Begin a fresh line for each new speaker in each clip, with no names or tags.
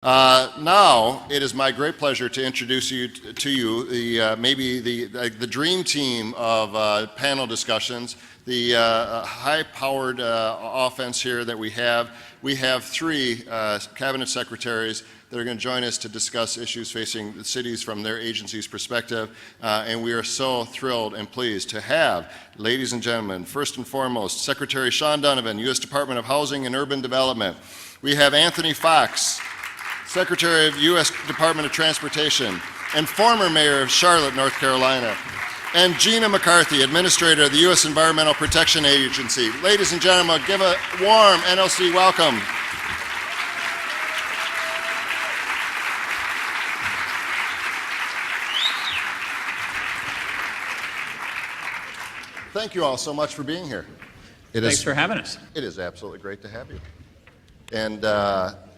Now, it is my great pleasure to introduce to you maybe the dream team of panel discussions, the high-powered offense here that we have. We have three cabinet secretaries that are going to join us to discuss issues facing the cities from their agency's perspective, and we are so thrilled and pleased to have, ladies and gentlemen, first and foremost, Secretary Shaun Donovan, U.S. Department of Housing and Urban Development. We have Anthony Foxx, Secretary of U.S. Department of Transportation and former mayor of Charlotte, North Carolina, and Gina McCarthy, Administrator of the U.S. Environmental Protection Agency. Ladies and gentlemen, give a warm NLC welcome. Thank you all so much for being here.
Thanks for having us.
It is absolutely great to have you. And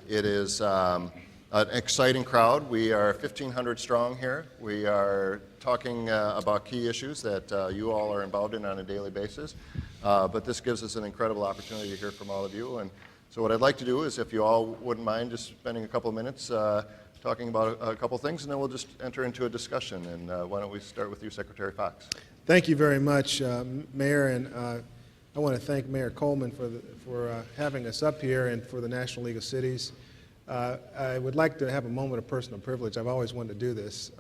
it is an exciting crowd. We are 1,500 strong here. We are talking about key issues that you all are involved in on a daily basis. But this gives us an incredible opportunity to hear from all of you. And so what I'd like to do is, if you all wouldn't mind just spending a couple of minutes talking about a couple of things, and then we'll just enter into a discussion. And why don't we start with you, Secretary Foxx?
Thank you very much, Mayor, and I want to thank Mayor Coleman for having us up here and for the National League of Cities. I would like to have a moment of personal privilege. I've always wanted to do this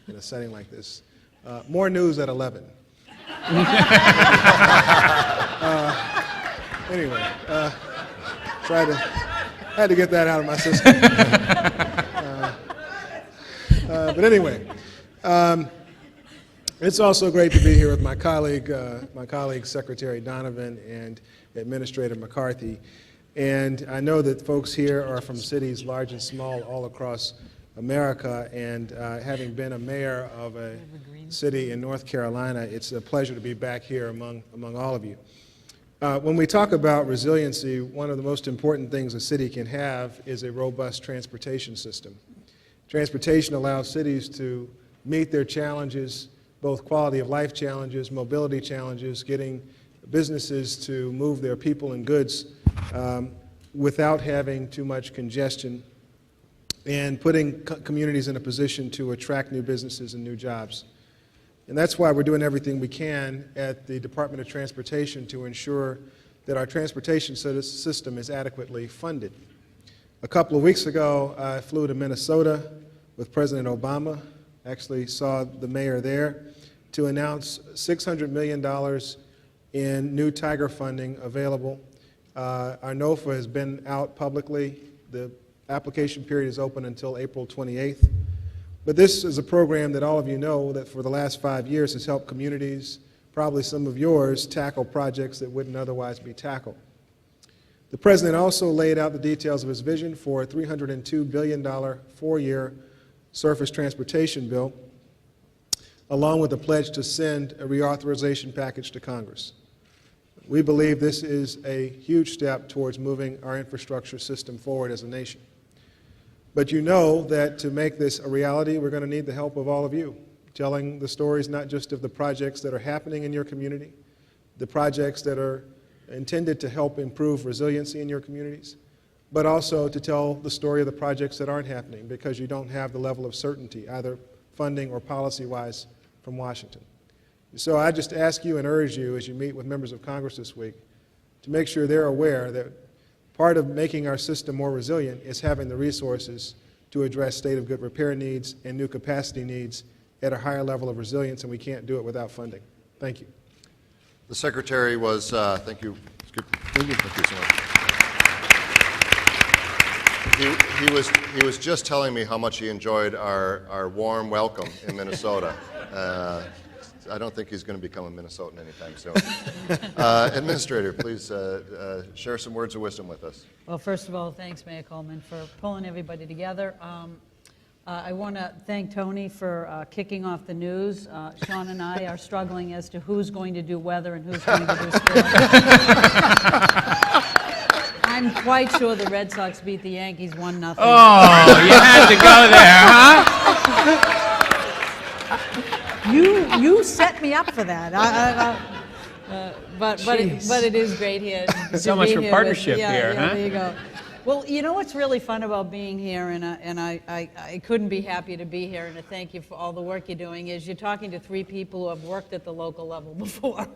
in a setting like this. More news at 11. Anyway, had to get that out of my system. But anyway. It's also great to be here with my colleague Secretary Donovan and Administrator McCarthy. And I know that folks here are from cities large and small all across America, and having been a mayor of a city in North Carolina, it's a pleasure to be back here among all of you. When we talk about resiliency, one of the most important things a city can have is a robust transportation system. Transportation allows cities to meet their challenges, both quality of life challenges, mobility challenges, getting businesses to move their people and goods without having too much congestion, and putting communities in a position to attract new businesses and new jobs. And that's why we're doing everything we can at the Department of Transportation to ensure that our transportation system is adequately funded. A couple of weeks ago, I flew to Minnesota with President Obama. Actually saw the mayor there to announce $600 million in new Tiger funding available. Our NOFA has been out publicly. The application period is open until April 28th. But this is a program that all of you know that for the last 5 years has helped communities, probably some of yours, tackle projects that wouldn't otherwise be tackled. The President also laid out the details of his vision for a $302 billion four-year surface transportation bill, along with a pledge to send a reauthorization package to Congress. We believe this is a huge step towards moving our infrastructure system forward as a nation. But you know that to make this a reality, we're going to need the help of all of you, telling the stories not just of the projects that are happening in your community, the projects that are intended to help improve resiliency in your communities, but also to tell the story of the projects that aren't happening because you don't have the level of certainty, either funding or policy-wise, from Washington. So I just ask you and urge you as you meet with members of Congress this week to make sure they're aware that part of making our system more resilient is having the resources to address state of good repair needs and new capacity needs at a higher level of resilience, and we can't do it without funding. Thank you.
The Secretary was, thank you. Thank you so much. He was just telling me how much he enjoyed our warm welcome in Minnesota. I don't think he's going to become a Minnesotan anytime soon. Administrator, please share some words of wisdom with us.
Well, first of all, thanks, Mayor Coleman, for pulling everybody together. I want to thank Tony for kicking off the news. Shaun and I are struggling as to who's going to do weather and who's going to do sports. I'm quite sure the Red Sox beat the Yankees 1-0.
Oh, you had to go there, huh?
You set me up for that. But it is great here.
So much for partnership
here,
huh?
There you go. Well, you know what's really fun about being here, and I couldn't be happier to be here, and to thank you for all the work you're doing, is you're talking to three people who have worked at the local level before.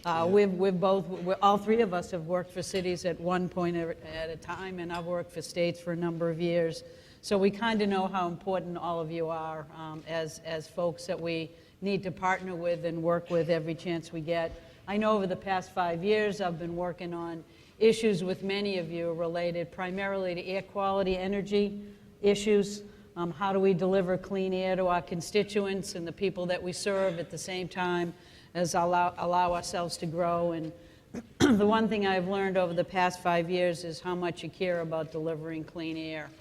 All three of us have worked for cities at one point at a time, and I've worked for states for a number of years. So we kind of know how important all of you are as folks that we need to partner with and work with every chance we get. I know over the past 5 years I've been working on issues with many of you related primarily to air quality, energy issues. How do we deliver clean air to our constituents and the people that we serve at the same time as allow ourselves to grow? And the one thing I've learned over the past 5 years is how much you care about delivering clean air.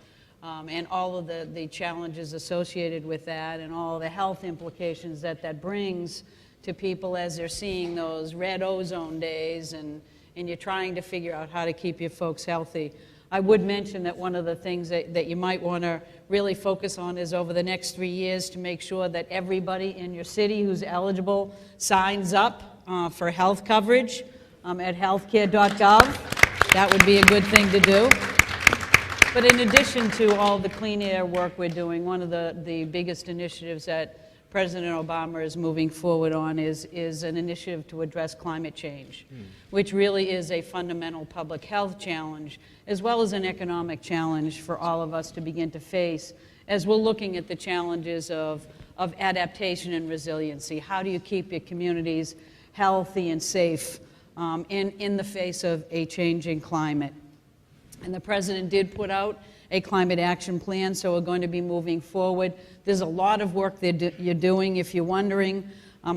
And all of the challenges associated with that and all the health implications that brings to people as they're seeing those red ozone days and you're trying to figure out how to keep your folks healthy. I would mention that one of the things that you might want to really focus on is over the next 3 years to make sure that everybody in your city who's eligible signs up for health coverage at healthcare.gov. That would be a good thing to do. But in addition to all the clean air work we're doing, one of the biggest initiatives that President Obama is moving forward on is an initiative to address climate change, which really is a fundamental public health challenge, as well as an economic challenge for all of us to begin to face as we're looking at the challenges of adaptation and resiliency. How do you keep your communities healthy and safe in the face of a changing climate? And the President did put out a climate action plan, so we're going to be moving forward. There's a lot of work that you're doing. If you're wondering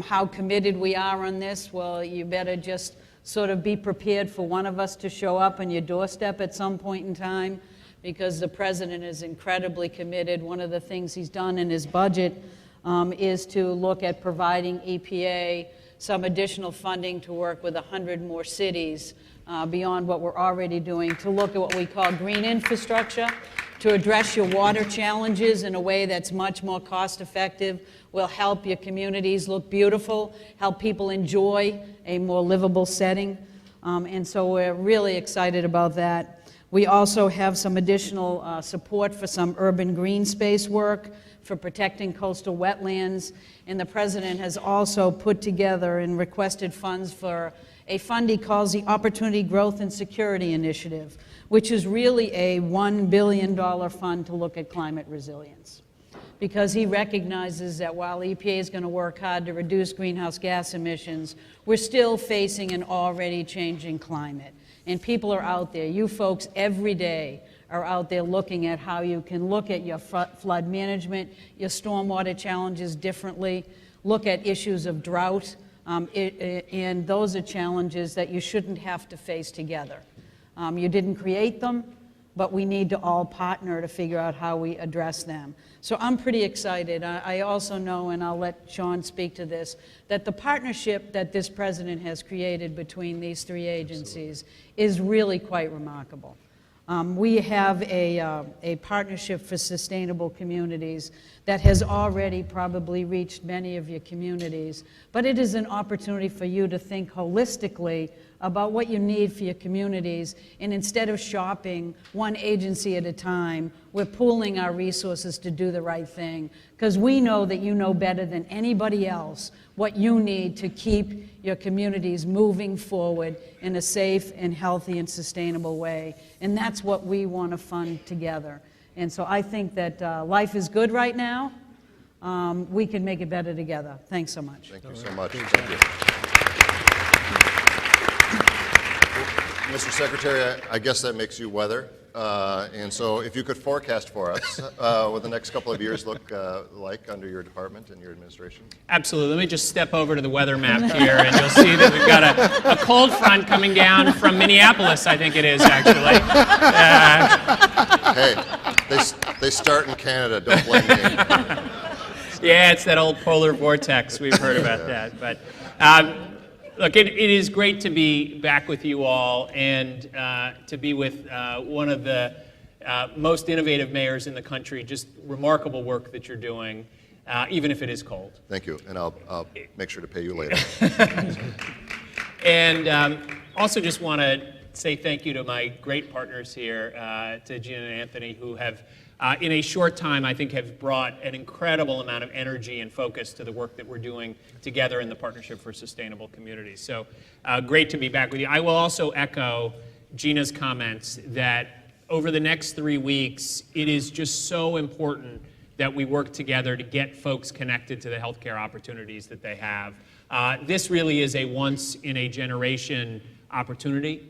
how committed we are on this, well, you better just sort of be prepared for one of us to show up on your doorstep at some point in time, because the President is incredibly committed. One of the things he's done in his budget is to look at providing EPA some additional funding to work with 100 more cities beyond what we're already doing, to look at what we call green infrastructure, to address your water challenges in a way that's much more cost effective, will help your communities look beautiful, help people enjoy a more livable setting. And so we're really excited about that. We also have some additional support for some urban green space work, for protecting coastal wetlands, and the President has also put together and requested funds for a fund he calls the Opportunity Growth and Security Initiative, which is really a $1 billion fund to look at climate resilience. Because he recognizes that while EPA is going to work hard to reduce greenhouse gas emissions, we're still facing an already changing climate. And people are out there, you folks every day are out there looking at how you can look at your flood management, your stormwater challenges differently, look at issues of drought, and those are challenges that you shouldn't have to face together. You didn't create them, but we need to all partner to figure out how we address them. So I'm pretty excited. I also know, and I'll let Shaun speak to this, that the partnership that this President has created between these three agencies is really quite remarkable. We have a partnership for sustainable communities that has already probably reached many of your communities, but it is an opportunity for you to think holistically about what you need for your communities, and instead of shopping one agency at a time, we're pooling our resources to do the right thing, because we know that you know better than anybody else what you need to keep your communities moving forward in a safe and healthy and sustainable way, and that's what we want to fund together. And so I think that life is good right now. We can make it better together. Thanks so much.
Thank you so much. Thank you. Mr. Secretary, I guess that makes you weather. And so if you could forecast for us what the next couple of years look like under your department and your administration.
Absolutely. Let me just step over to the weather map here, and you'll see that we've got a cold front coming down from Minneapolis, I think it is, actually.
Hey, they start in Canada. Don't blame me.
Yeah, it's that old polar vortex. We've heard about that. But look, it is great to be back with you all and to be with one of the most innovative mayors in the country. Just remarkable work that you're doing, even if it is cold.
Thank you, and I'll make sure to pay you later.
And also just want to say thank you to my great partners here, to Gina and Anthony, who have, in a short time, I think have brought an incredible amount of energy and focus to the work that we're doing together in the Partnership for Sustainable Communities. So great to be back with you. I will also echo Gina's comments that over the next 3 weeks, it is just so important that we work together to get folks connected to the healthcare opportunities that they have. This really is a once-in-a-generation opportunity,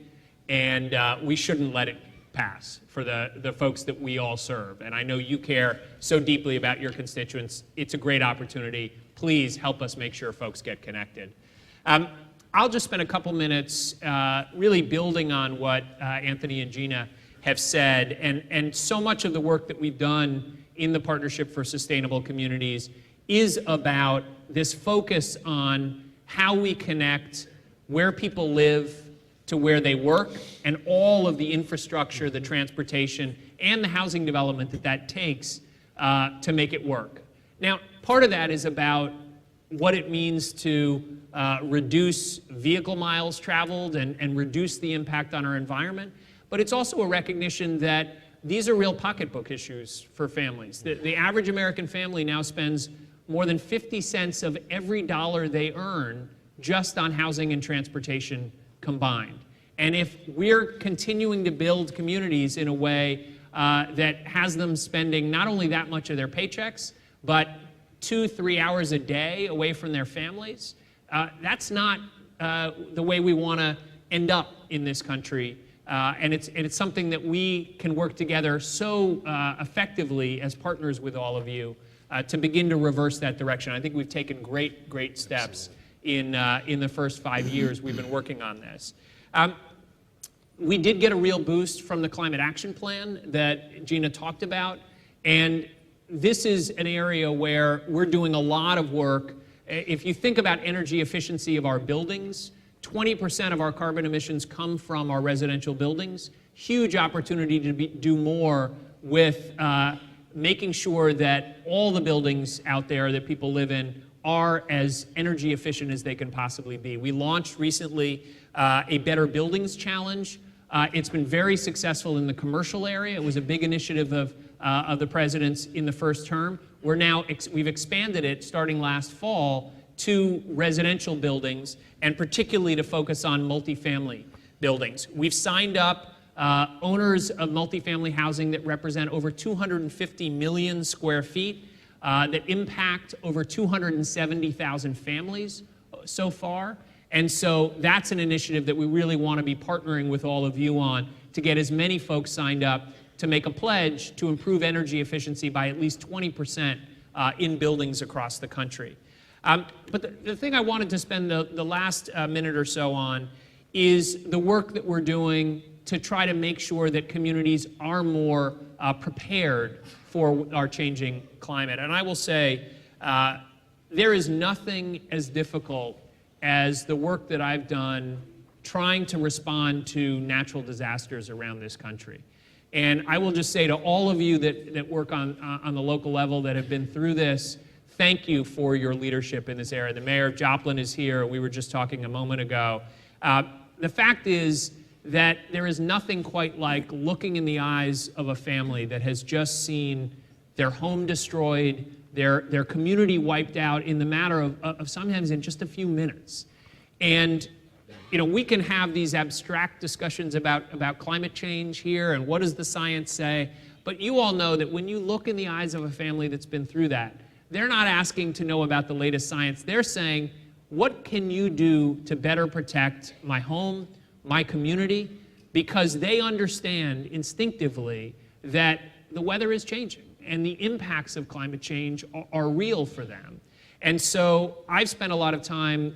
and we shouldn't let it pass for the folks that we all serve. And I know you care so deeply about your constituents. It's a great opportunity. Please help us make sure folks get connected. I'll just spend a couple minutes really building on what Anthony and Gina have said, and so much of the work that we've done in the Partnership for Sustainable Communities is about this focus on how we connect where people live to where they work, and all of the infrastructure, the transportation, and the housing development that takes to make it work. Now, part of that is about what it means to reduce vehicle miles traveled and reduce the impact on our environment, but it's also a recognition that these are real pocketbook issues for families. The average American family now spends more than 50 cents of every dollar they earn just on housing and transportation combined. And if we're continuing to build communities in a way that has them spending not only that much of their paychecks, but 2-3 hours a day away from their families, that's not the way we want to end up in this country. And it's something that we can work together so effectively as partners with all of you to begin to reverse that direction. I think we've taken great steps in the first 5 years we've been working on this. We did get a real boost from the Climate Action Plan that Gina talked about, and this is an area where we're doing a lot of work. If you think about energy efficiency of our buildings, 20% of our carbon emissions come from our residential buildings. Huge opportunity to do more with making sure that all the buildings out there that people live in are as energy efficient as they can possibly be. We launched recently a Better Buildings Challenge. It's been very successful in the commercial area. It was a big initiative of the president's in the first term. We've expanded it starting last fall to residential buildings, and particularly to focus on multifamily buildings. We've signed up owners of multifamily housing that represent over 250 million square feet, that impact over 270,000 families so far. And so that's an initiative that we really want to be partnering with all of you on to get as many folks signed up to make a pledge to improve energy efficiency by at least 20% in buildings across the country. But the thing I wanted to spend the last minute or so on is the work that we're doing to try to make sure that communities are more prepared for our changing climate. And I will say, there is nothing as difficult as the work that I've done trying to respond to natural disasters around this country. And I will just say to all of you that work on the local level that have been through this, thank you for your leadership in this area. The mayor of Joplin is here. We were just talking a moment ago. The fact is that there is nothing quite like looking in the eyes of a family that has just seen their home destroyed, their community wiped out in the matter of sometimes in just a few minutes. And we can have these abstract discussions about climate change here and what does the science say, but you all know that when you look in the eyes of a family that's been through that, they're not asking to know about the latest science. They're saying, what can you do to better protect my home, my community? Because they understand instinctively that the weather is changing and the impacts of climate change are real for them. And so I've spent a lot of time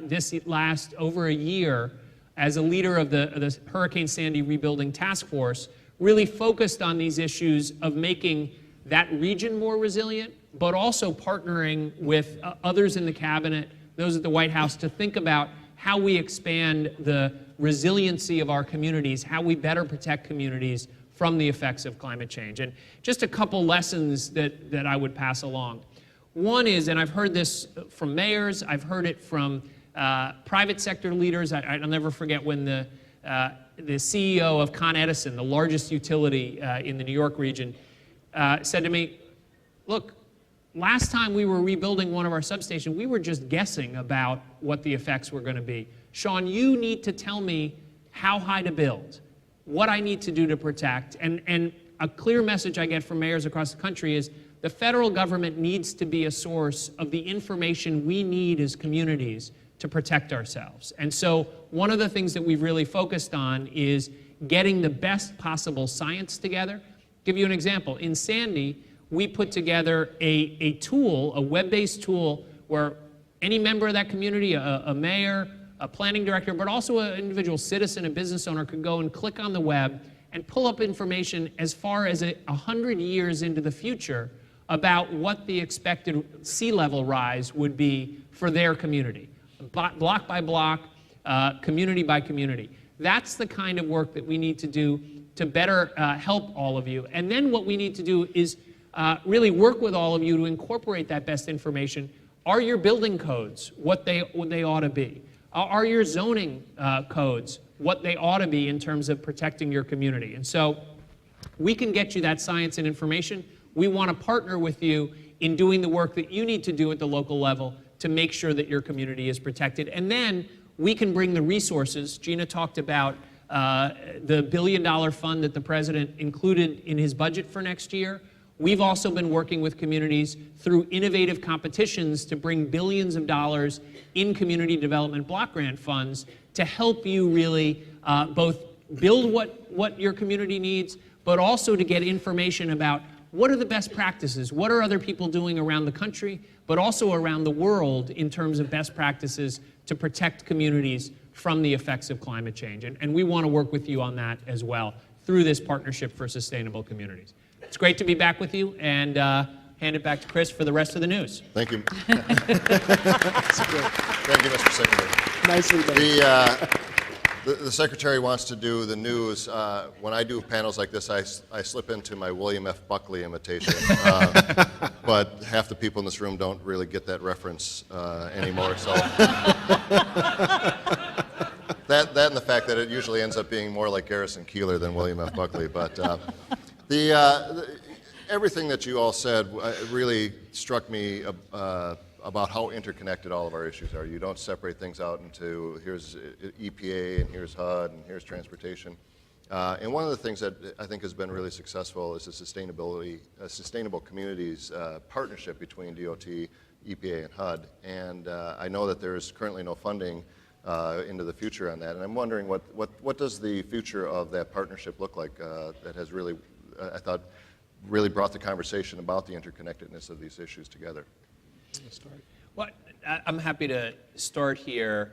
this last over a year as a leader of the Hurricane Sandy Rebuilding Task Force, really focused on these issues of making that region more resilient, but also partnering with others in the cabinet, those at the White House, to think about how we expand the resiliency of our communities, how we better protect communities from the effects of climate change. And just a couple lessons that I would pass along. One is, and I've heard this from mayors, I've heard it from private sector leaders. I'll never forget when the the CEO of Con Edison, the largest utility in the New York region, said to me, look, last time we were rebuilding one of our substations, we were just guessing about what the effects were going to be. Shaun, you need to tell me how high to build, what I need to do to protect. And a clear message I get from mayors across the country is the federal government needs to be a source of the information we need as communities to protect ourselves. And so one of the things that we've really focused on is getting the best possible science together. Give you an example. In Sandy, we put together a tool, a web-based tool, where any member of that community, a mayor, a planning director, but also an individual citizen, a business owner, could go and click on the web and pull up information as far as 100 years into the future about what the expected sea level rise would be for their community, block by block, community by community. That's the kind of work that we need to do to better help all of you. And then what we need to do is really work with all of you to incorporate that best information. Are your building codes what they ought to be? Are your zoning codes what they ought to be in terms of protecting your community? And so we can get you that science and information. We want to partner with you in doing the work that you need to do at the local level to make sure that your community is protected. And then we can bring the resources. Gina talked about the $1 billion fund that the president included in his budget for next year. We've also been working with communities through innovative competitions to bring billions of dollars in community development block grant funds to help you really both build what your community needs, but also to get information about what are the best practices, what are other people doing around the country, but also around the world in terms of best practices to protect communities from the effects of climate change. And we want to work with you on that as well through this Partnership for Sustainable Communities. It's great to be back with you, and hand it back to Chris for the rest of the news.
Thank you. Thank you, Mr. Secretary.
Nicely done.
The Secretary wants to do the news. When I do panels like this, I slip into my William F. Buckley imitation. But half the people in this room don't really get that reference anymore. So that and the fact that it usually ends up being more like Garrison Keillor than William F. Buckley. But everything that you all said really struck me about how interconnected all of our issues are. You don't separate things out into here's EPA and here's HUD and here's transportation. And one of the things that I think has been really successful is the Sustainable Communities partnership between DOT, EPA, and HUD. And I know that there is currently no funding into the future on that. And I'm wondering what does the future of that partnership look like that has really, I thought, really brought the conversation about the interconnectedness of these issues together.
Well, I'm happy to start here.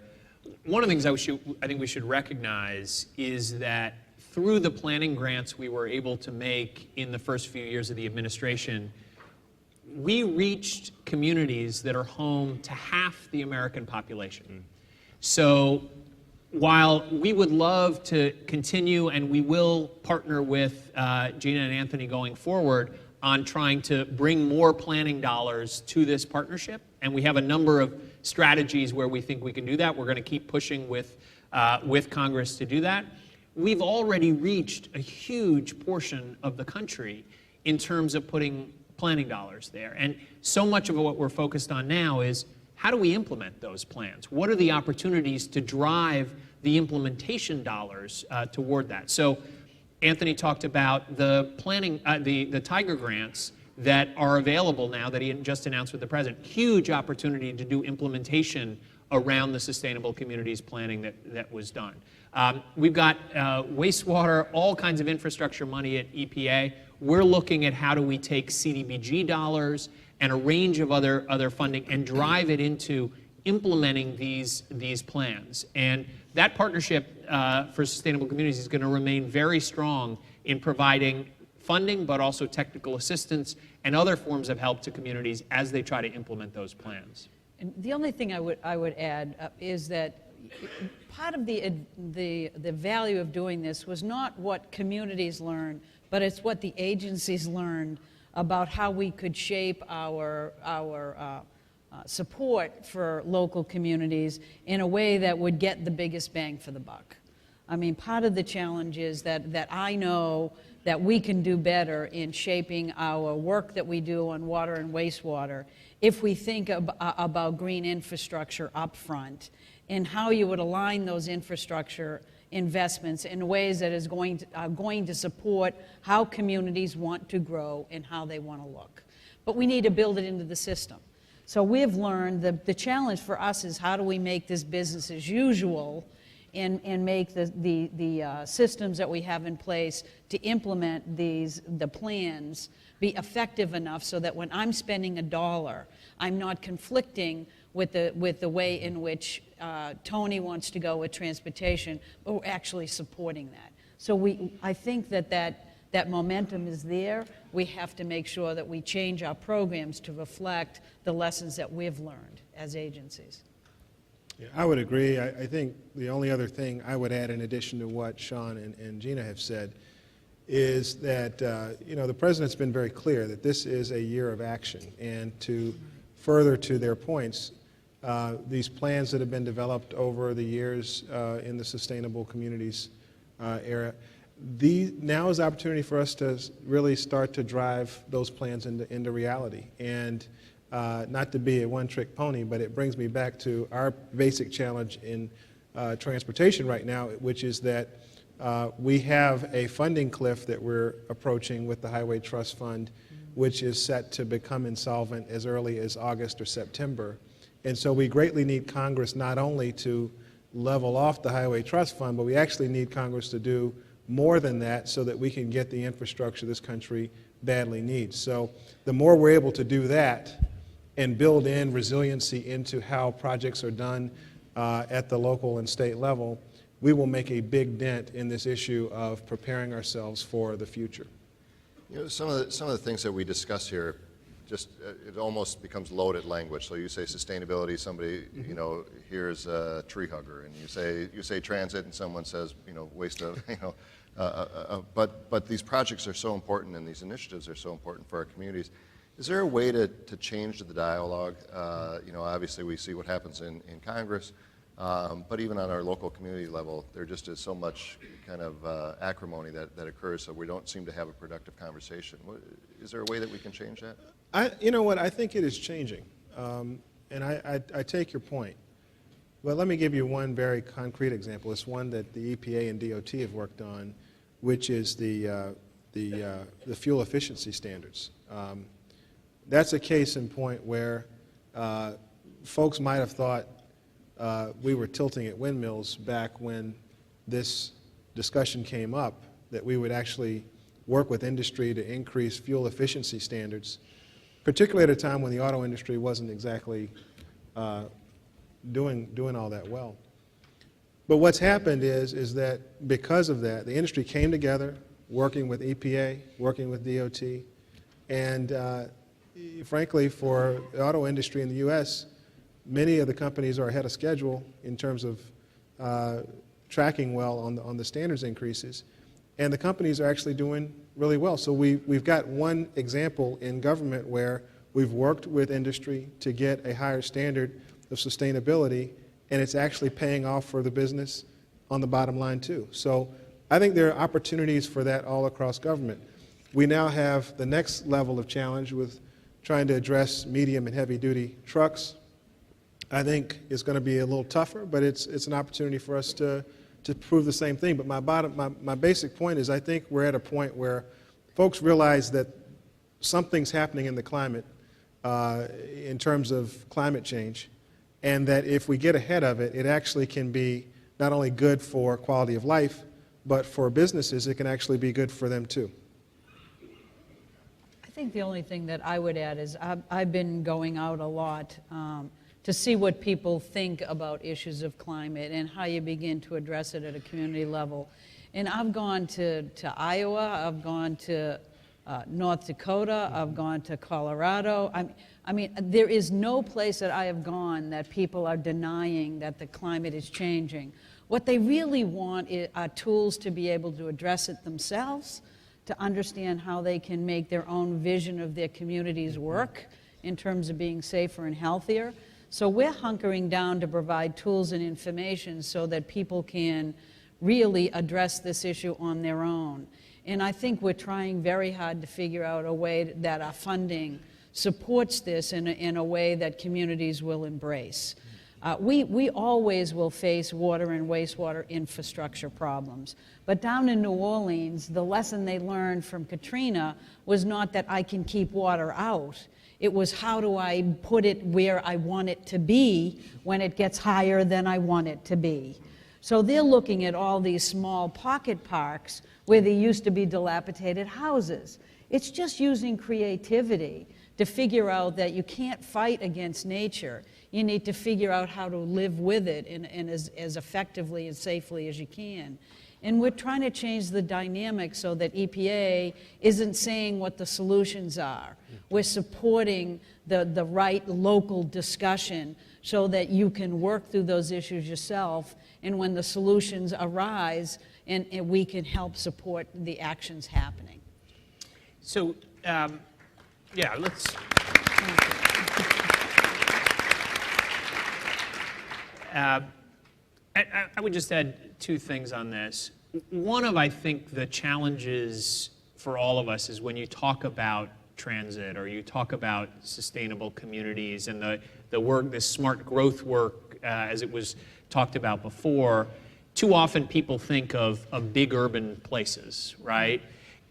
One of the things I think we should recognize is that through the planning grants we were able to make in the first few years of the administration, we reached communities that are home to half the American population. So while we would love to continue, and we will partner with Gina and Anthony going forward on trying to bring more planning dollars to this partnership, and we have a number of strategies where we think we can do that. We're going to keep pushing with Congress to do that. We've already reached a huge portion of the country in terms of putting planning dollars there. And so much of what we're focused on now is how do we implement those plans? What are the opportunities to drive the implementation dollars toward that? So Anthony talked about the planning, the Tiger grants that are available now that he just announced with the president. Huge opportunity to do implementation around the Sustainable Communities planning that was done. We've got wastewater, all kinds of infrastructure money at EPA. We're looking at how do we take CDBG dollars and a range of other funding and drive it into implementing these plans. And that partnership for Sustainable Communities is going to remain very strong in providing funding, but also technical assistance and other forms of help to communities as they try to implement those plans.
And the only thing I would add is that part of the value of doing this was not what communities learned, but it's what the agencies learned about how we could shape our support for local communities in a way that would get the biggest bang for the buck. I mean, part of the challenge is that I know that we can do better in shaping our work that we do on water and wastewater if we think about green infrastructure up front and how you would align those infrastructure investments in ways that are going to support how communities want to grow and how they want to look. But we need to build it into the system. So we've learned the challenge for us is how do we make this business as usual and make the systems that we have in place to implement the plans be effective enough so that when I'm spending $1, I'm not conflicting with the way in which Tony wants to go with transportation, but we're actually supporting that. So I think that momentum is there. We have to make sure that we change our programs to reflect the lessons that we've learned as agencies.
Yeah, I would agree. I think the only other thing I would add in addition to what Shaun and Gina have said is that the President's been very clear that this is a year of action. And to further to their points, these plans that have been developed over the years in the Sustainable Communities era, now is the opportunity for us to really start to drive those plans into reality. And not to be a one-trick pony, but it brings me back to our basic challenge in transportation right now, which is that we have a funding cliff that we're approaching with the Highway Trust Fund, which is set to become insolvent as early as August or September. And so we greatly need Congress not only to level off the Highway Trust Fund, but we actually need Congress to do more than that so that we can get the infrastructure this country badly needs. So the more we're able to do that and build in resiliency into how projects are done at the local and state level, we will make a big dent in this issue of preparing ourselves for the future.
You know, some of the things that we discuss here, just it almost becomes loaded language. So you say sustainability, somebody hears a tree hugger, and you say transit, and someone says waste of but these projects are so important, and these initiatives are so important for our communities. Is there a way to change the dialogue? Obviously we see what happens in Congress, but even on our local community level, there just is so much kind of acrimony that occurs, so we don't seem to have a productive conversation. Is there a way that we can change that?
You know what, I think it is changing, and I take your point. But let me give you one very concrete example. It's one that the EPA and DOT have worked on, which is the fuel efficiency standards. That's a case in point where folks might have thought we were tilting at windmills back when this discussion came up, that we would actually work with industry to increase fuel efficiency standards, particularly at a time when the auto industry wasn't exactly doing all that well. But what's happened is that because of that, the industry came together, working with EPA, working with DOT, and frankly, for the auto industry in the U.S., many of the companies are ahead of schedule in terms of tracking well on the standards increases, and the companies are actually doing really well. So we've got one example in government where we've worked with industry to get a higher standard of sustainability, and it's actually paying off for the business on the bottom line too. So I think there are opportunities for that all across government. We now have the next level of challenge with trying to address medium and heavy duty trucks. I think it's going to be a little tougher, but it's an opportunity for us to prove the same thing. But my basic point is I think we're at a point where folks realize that something's happening in the climate in terms of climate change, and that if we get ahead of it, it actually can be not only good for quality of life, but for businesses, it can actually be good for them too.
I think the only thing that I would add is I've been going out a lot to see what people think about issues of climate and how you begin to address it at a community level. And I've gone to Iowa, I've gone to North Dakota, I've gone to Colorado. I mean, there is no place that I have gone that people are denying that the climate is changing. What they really want are tools to be able to address it themselves, to understand how they can make their own vision of their communities work in terms of being safer and healthier. So we're hunkering down to provide tools and information so that people can really address this issue on their own. And I think we're trying very hard to figure out a way that our funding supports this in a way that communities will embrace. We always will face water and wastewater infrastructure problems. But down in New Orleans, the lesson they learned from Katrina was not that I can keep water out. It was how do I put it where I want it to be when it gets higher than I want it to be. So they're looking at all these small pocket parks where there used to be dilapidated houses. It's just using creativity to figure out that you can't fight against nature. You need to figure out how to live with it and as effectively and safely as you can. And we're trying to change the dynamic so that EPA isn't saying what the solutions are. We're supporting the right local discussion so that you can work through those issues yourself, and when the solutions arise, and we can help support the actions happening.
So, yeah, let's. I would just add two things on this. One of, I think, the challenges for all of us is when you talk about transit or you talk about sustainable communities and the work, this smart growth work, as it was talked about before, too often people think of big urban places, right?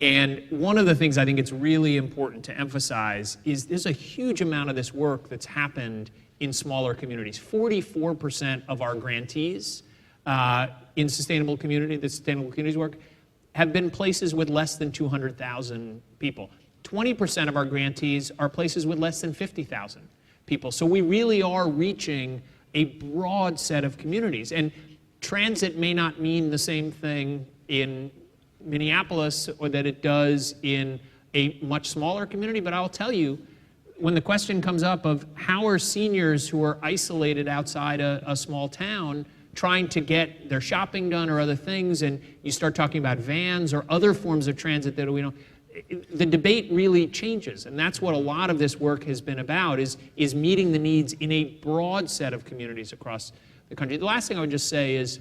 And one of the things I think it's really important to emphasize is there's a huge amount of this work that's happened in smaller communities. 44% of our grantees in the sustainable communities work, have been places with less than 200,000 people. 20% of our grantees are places with less than 50,000 people. So we really are reaching a broad set of communities. And transit may not mean the same thing in Minneapolis or that it does in a much smaller community, but I'll tell you, when the question comes up of how are seniors who are isolated outside a small town trying to get their shopping done or other things, and you start talking about vans or other forms of transit that we don't, the debate really changes. And that's what a lot of this work has been about, is meeting the needs in a broad set of communities across the country. The last thing I would just say is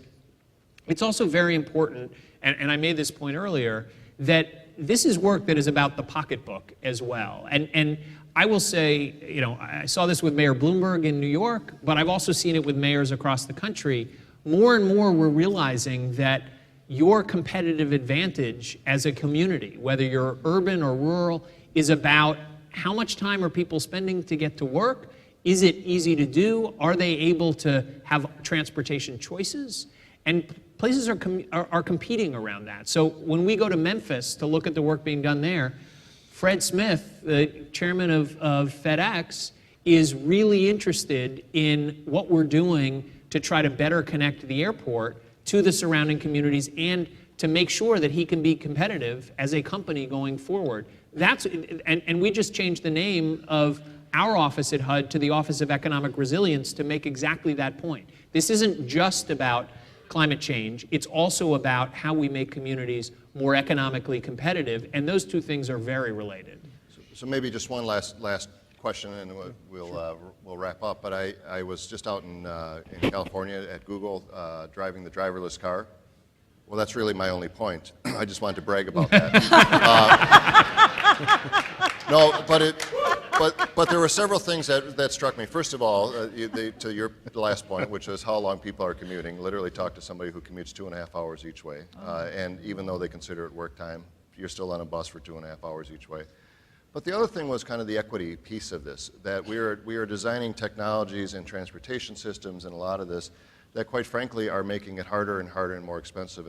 it's also very important, and I made this point earlier, that this is work that is about the pocketbook as well. And I will say, you know, I saw this with Mayor Bloomberg in New York, but I've also seen it with mayors across the country. More and more we're realizing that your competitive advantage as a community, whether you're urban or rural, is about how much time are people spending to get to work? Is it easy to do? Are they able to have transportation choices? And places are competing around that. So when we go to Memphis to look at the work being done there, Fred Smith, the chairman of FedEx, is really interested in what we're doing to try to better connect the airport to the surrounding communities and to make sure that he can be competitive as a company going forward. And we just changed the name of our office at HUD to the Office of Economic Resilience to make exactly that point. This isn't just about climate change, it's also about how we make communities more economically competitive, and those two things are very related.
So maybe just one last question, and we'll wrap up. But I was just out in California at Google driving the driverless car. Well, that's really my only point. I just wanted to brag about that. No, but there were several things that struck me. First of all, to your last point, which is how long people are commuting. Literally talked to somebody who commutes 2.5 hours each way, and even though they consider it work time, you're still on a bus for 2.5 hours each way. But the other thing was kind of the equity piece of this, that we are designing technologies and transportation systems and a lot of this that quite frankly are making it harder and harder and more expensive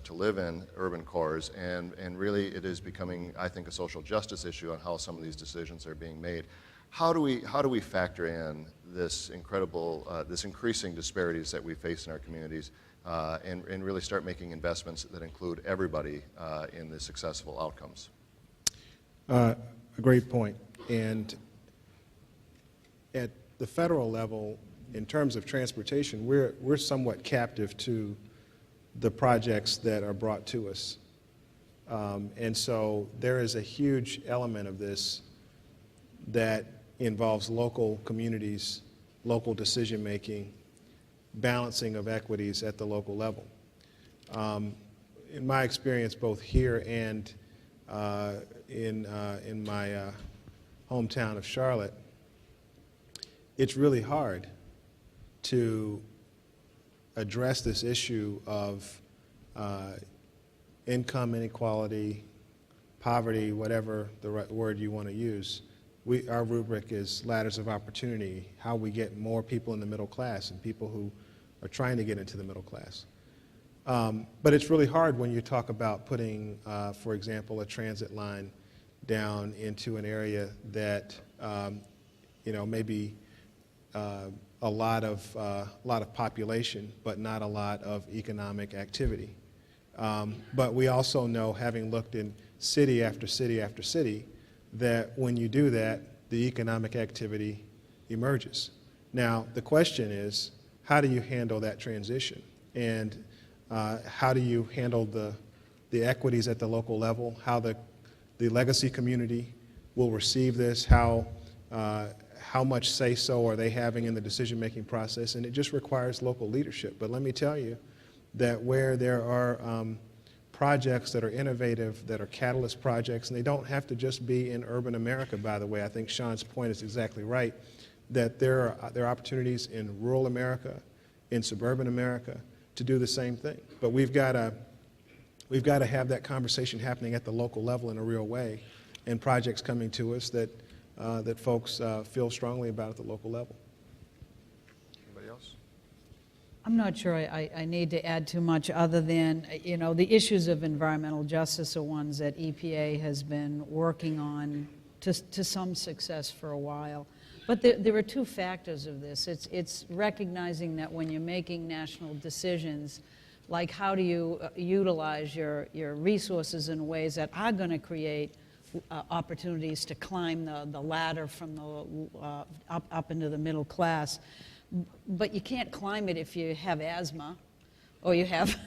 to live in urban cores, and really it is becoming, I think, a social justice issue on how some of these decisions are being made. How do we factor in this increasing disparities that we face in our communities and really start making investments that include everybody in the successful outcomes?
A great point. And at the federal level, in terms of transportation, we're somewhat captive to the projects that are brought to us. And so there is a huge element of this that involves local communities, local decision-making, balancing of equities at the local level. In my experience, both here and in my hometown of Charlotte, it's really hard to address this issue of income inequality, poverty, whatever the right word you want to use. Our rubric is ladders of opportunity, how we get more people in the middle class and people who are trying to get into the middle class. But it's really hard when you talk about putting, for example, a transit line down into an area that, maybe a lot of population, but not a lot of economic activity. But we also know, having looked in city after city after city, that when you do that, the economic activity emerges. Now, the question is, how do you handle that transition? And how do you handle the equities at the local level, how the legacy community will receive this, how much say-so are they having in the decision-making process, and it just requires local leadership. But let me tell you that where there are projects that are innovative, that are catalyst projects, and they don't have to just be in urban America, by the way. I think Shaun's point is exactly right, that there are opportunities in rural America, in suburban America, to do the same thing. But we've got to have that conversation happening at the local level in a real way, and projects coming to us that folks feel strongly about at the local level.
Anybody else?
I'm not sure I need to add too much other than, the issues of environmental justice are ones that EPA has been working on to some success for a while. But there are two factors of this. It's recognizing that when you're making national decisions, like how do you utilize your resources in ways that are going to create opportunities to climb the ladder from the up into the middle class. But you can't climb it if you have asthma or you have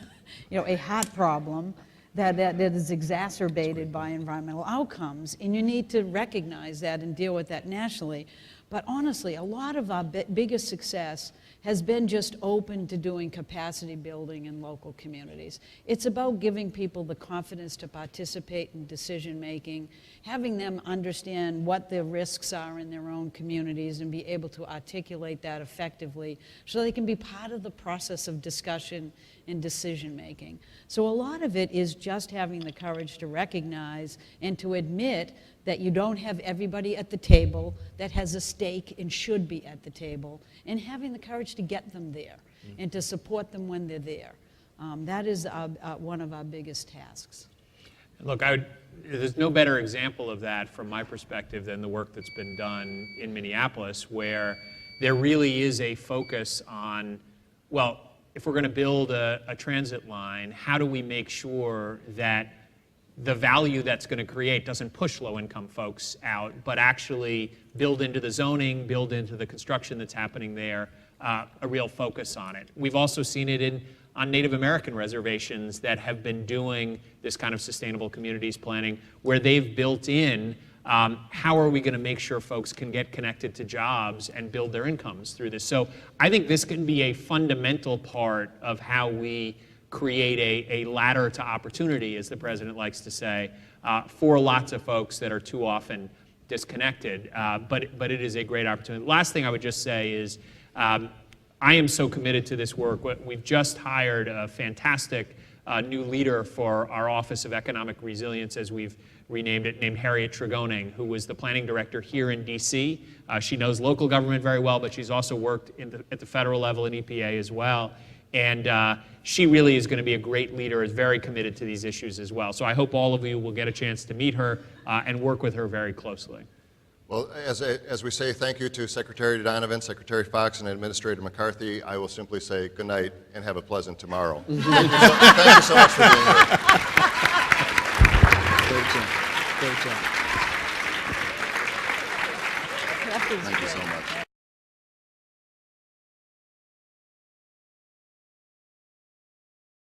a heart problem that is exacerbated by environmental outcomes. And you need to recognize that and deal with that nationally. But honestly, a lot of our biggest success has been just open to doing capacity building in local communities. It's about giving people the confidence to participate in decision making, having them understand what the risks are in their own communities and be able to articulate that effectively so they can be part of the process of discussion and decision making. So a lot of it is just having the courage to recognize and to admit that you don't have everybody at the table that has a stake and should be at the table, and having the courage to get them there and to support them when they're there. That is one of our biggest tasks.
Look, there's no better example of that from my perspective than the work that's been done in Minneapolis, where there really is a focus on, well, if we're going to build a transit line, how do we make sure that the value that's going to create doesn't push low-income folks out, but actually build into the zoning, build into the construction that's happening there, a real focus on it. We've also seen it on Native American reservations that have been doing this kind of sustainable communities planning, where they've built in how are we going to make sure folks can get connected to jobs and build their incomes through this. So I think this can be a fundamental part of how we create a ladder to opportunity, as the president likes to say, for lots of folks that are too often disconnected. But it is a great opportunity. Last thing I would just say is I am so committed to this work. We've just hired a fantastic new leader for our Office of Economic Resilience, as we've renamed it, named Harriet Tregoning, who was the planning director here in D.C. She knows local government very well, but she's also worked at the federal level in EPA as well. And she really is going to be a great leader, is very committed to these issues as well. So I hope all of you will get a chance to meet her and work with her very closely.
Well, as we say thank you to Secretary Donovan, Secretary Foxx, and Administrator McCarthy, I will simply say good night and have a pleasant tomorrow. Thank you so much for being here.
Great job. Great job.
Thank you so much.